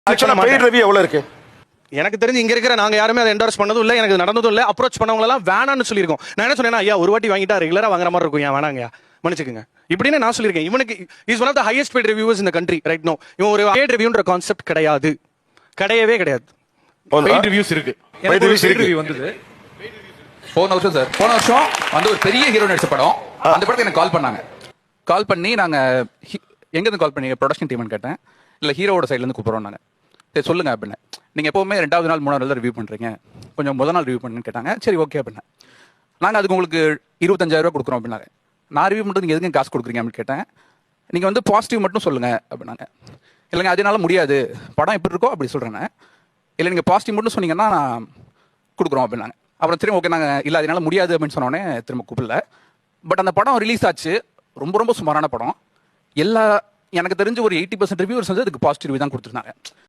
Paid review எவ்வளவு இருக்கு? எனக்கு தெரிஞ்சு இங்க இருக்கிற நாங்க யாருமே அதை என்டோர்ஸ் பண்ணதும் இல்ல, எனக்கு நடந்ததும் இல்ல. அப்ரோச் பண்ணவங்க எல்லாம் வேணான்னு சொல்லியிருக்கோம். நான் என்ன சொன்னேன்னா, ஐயா ஒரு வாட்டி வாங்கிட்டா ரெகுலரா வாங்குற மாதிரி இருக்கும், ஏன் வேணாங்க மன்னிச்சுக்குங்க இப்படின்னு நான் சொல்லியிருக்கேன். இவனுக்கு is one of the highest paid reviewers இந்த கண்ட்ரி ரைட் நோ. இவன் ஒரு பெய்ட் ரிவ்யூன்ற கான்செப்ட் கிடையாது, கிடையவே கிடையாது. பெய்ட் ரிவ்யூஸ் இருக்கு. எனக்கு ஒரு பெய்ட் ரிவ்யூ வந்தது போன வருஷம் சார். போன வருஷம் வந்து ஒரு பெரிய ஹீரோ நடிச்ச படம். அந்த படத்துக்கு எனக்கு கால் பண்ணாங்க. கால் பண்ணி நாங்க எங்க இருந்து கால் பண்ணீங்க, ப்ரொடக்ஷன் டீம்னு கேட்டேன். இல்ல ஹீரோவோட சைடுல இருந்து கூப்பிடுறோம் நாங்க. சரி சொல்லுங்க அப்படின்னு. நீங்க எப்பவுமே 2வது நாள் 3வது நாள் ரிவ்யூ பண்றீங்க, கொஞ்சம் முதல் நாள் ரிவ்யூ பண்ணுன்னு கேட்டாங்க. சரி ஓகே அப்படின்னா, நாங்க அதுக்கு உங்களுக்கு 25,000 ரூபாய் கொடுக்குறோம் அப்படின்னாங்க. நான் ரிவ்யூ பண்ணுறது நீங்க எதுக்கு காசு கொடுக்குறீங்க அப்படின்னு கேட்டேன். நீங்க வந்து பாசிட்டிவ் மட்டும் சொல்லுங்க அப்படின்னாங்க. இல்லைங்க அதனால முடியாது, படம் எப்படி இருக்கோ அப்படி சொல்றேன். இல்லை நீங்க பாசிட்டிவ் மட்டும் சொன்னீங்கன்னா நான் கொடுக்குறோம் அப்படின்னாங்க. அப்புறம் திரும்ப ஓகே நாங்க இல்லை அதனால முடியாது அப்படின்னு சொன்னோடனே திரும்ப கூப்பிடல. பட் அந்த படம் ரிலீஸ் ஆச்சு. ரொம்ப ரொம்ப சுமாரான படம். எல்லா எனக்கு தெரிஞ்ச ஒரு 80% ரிவ்யூவர்ஸ் வந்து அதுக்கு பாசிட்டிவ் ரிவ்யூ தான் கொடுத்துருந்தாங்க.